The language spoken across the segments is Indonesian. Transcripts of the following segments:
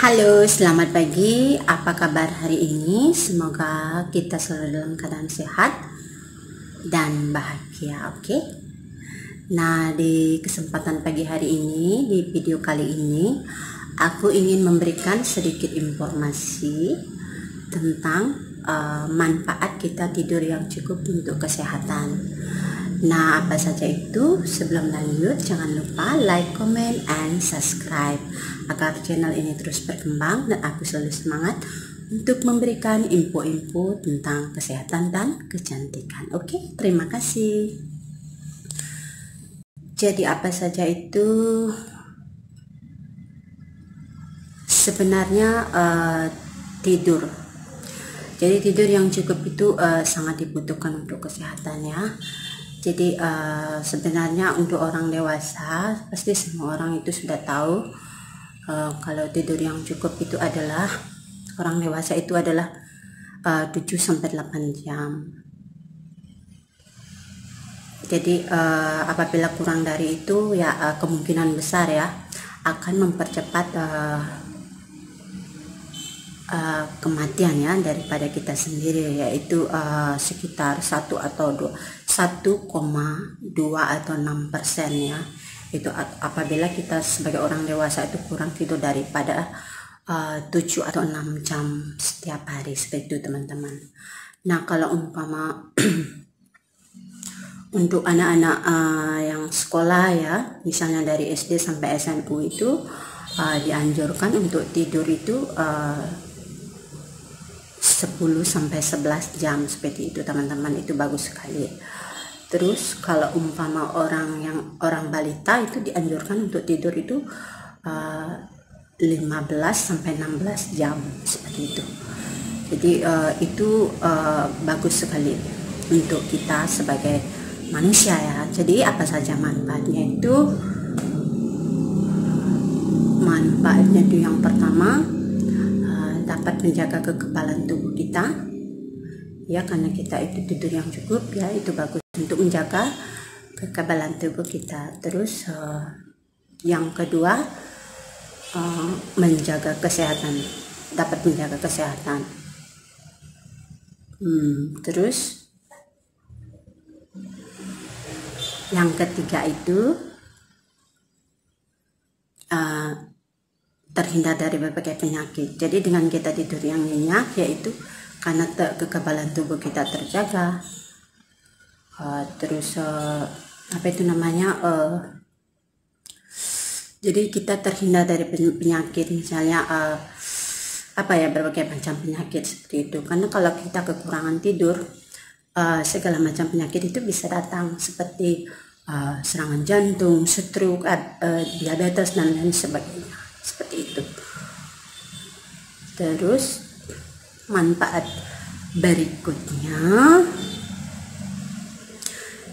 Halo, selamat pagi. Apa kabar hari ini? Semoga kita selalu dalam keadaan sehat dan bahagia, oke? Nah, di kesempatan pagi hari ini, di video kali ini, aku ingin memberikan sedikit informasi tentang manfaat kita tidur yang cukup untuk kesehatan. Nah, apa saja itu? Sebelum lanjut, jangan lupa like, comment, and subscribe agar channel ini terus berkembang dan aku selalu semangat untuk memberikan info-info tentang kesehatan dan kecantikan. Oke, terima kasih. Jadi apa saja itu? Sebenarnya tidur. Jadi tidur yang cukup itu sangat dibutuhkan untuk kesehatan ya. Jadi sebenarnya untuk orang dewasa pasti semua orang itu sudah tahu kalau tidur yang cukup itu adalah orang dewasa itu adalah 7-8 jam. Jadi apabila kurang dari itu ya kemungkinan besar ya akan mempercepat kematian ya daripada kita sendiri, yaitu sekitar 1,2 atau 6% ya. Itu apabila kita sebagai orang dewasa itu kurang tidur daripada 7 atau 6 jam setiap hari, seperti itu teman-teman. Nah, kalau umpama untuk anak-anak yang sekolah ya, misalnya dari SD sampai SMU itu dianjurkan untuk tidur itu 10-11 jam seperti itu teman-teman, itu bagus sekali. Terus kalau umpama orang balita itu dianjurkan untuk tidur itu 15-16 jam seperti itu. Jadi itu bagus sekali untuk kita sebagai manusia ya. Jadi apa saja manfaatnya itu? Manfaatnya itu yang pertama dapat menjaga kekebalan tubuh kita ya, karena kita itu tidur yang cukup ya, itu bagus untuk menjaga kekebalan tubuh kita. Terus yang kedua menjaga kesehatan, dapat menjaga kesehatan. Terus yang ketiga itu terhindar dari berbagai penyakit. Jadi dengan kita tidur yang nyenyak, yaitu karena kekebalan tubuh kita terjaga. Terus apa itu namanya? Jadi kita terhindar dari penyakit, misalnya berbagai macam penyakit seperti itu. Karena kalau kita kekurangan tidur, segala macam penyakit itu bisa datang, seperti serangan jantung, stroke, diabetes dan lain sebagainya. Seperti itu. Terus manfaat berikutnya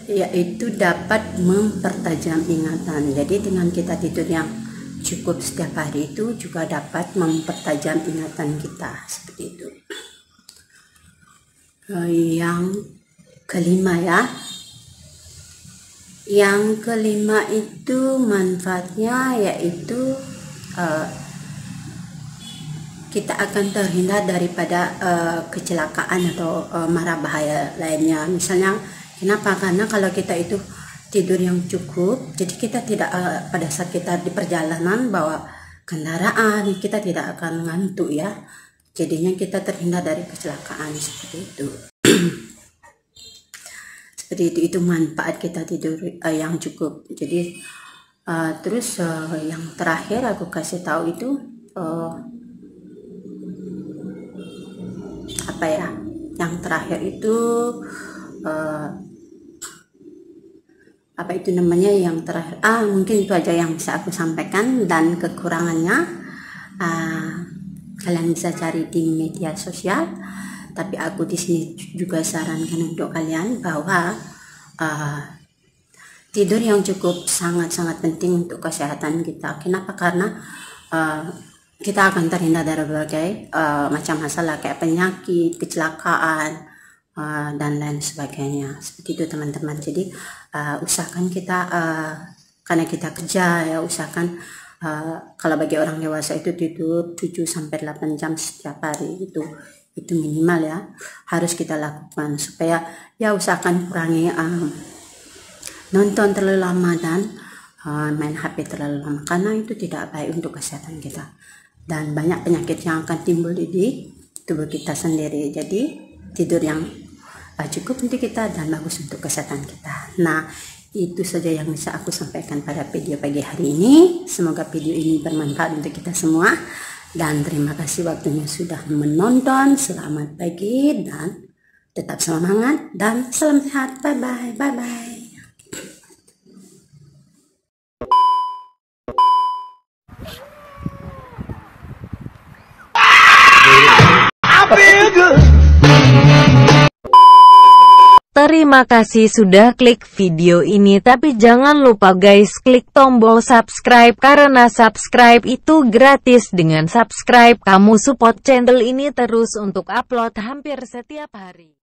yaitu dapat mempertajam ingatan. Jadi dengan kita tidur yang cukup setiap hari itu juga dapat mempertajam ingatan kita, seperti itu. Yang kelima ya. Yang kelima itu manfaatnya yaitu kita akan terhindar daripada kecelakaan atau mara bahaya lainnya. Misalnya kenapa? Karena kalau kita itu tidur yang cukup, jadi kita tidak pada saat kita di perjalanan bawa kendaraan kita tidak akan ngantuk ya. Jadinya kita terhindar dari kecelakaan seperti itu. Seperti itu manfaat kita tidur yang cukup. Jadi terus yang terakhir aku kasih tahu itu yang terakhir itu yang terakhir mungkin itu aja yang bisa aku sampaikan, dan kekurangannya kalian bisa cari di media sosial. Tapi aku di sini juga sarankan untuk kalian bahwa tidur yang cukup sangat-sangat penting untuk kesehatan kita. Kenapa? Karena kita akan terhindar dari berbagai macam masalah kayak penyakit, kecelakaan, dan lain sebagainya. Seperti itu teman-teman. Jadi usahakan kita karena kita kerja ya, usahakan Kalau bagi orang dewasa itu tidur 7-8 jam setiap hari, itu minimal ya, harus kita lakukan supaya ya usahakan kurangi nonton terlalu lama dan main HP terlalu lama, karena itu tidak baik untuk kesehatan kita dan banyak penyakit yang akan timbul di tubuh kita sendiri. Jadi tidur yang cukup untuk kita dan bagus untuk kesehatan kita. Nah, itu saja yang bisa aku sampaikan pada video pagi hari ini. Semoga video ini bermanfaat untuk kita semua. Dan terima kasih waktunya sudah menonton. Selamat pagi dan tetap semangat dan salam sehat. Bye-bye. Bye-bye. Terima kasih sudah klik video ini, tapi jangan lupa guys klik tombol subscribe karena subscribe itu gratis. Dengan subscribe kamu support channel ini terus untuk upload hampir setiap hari.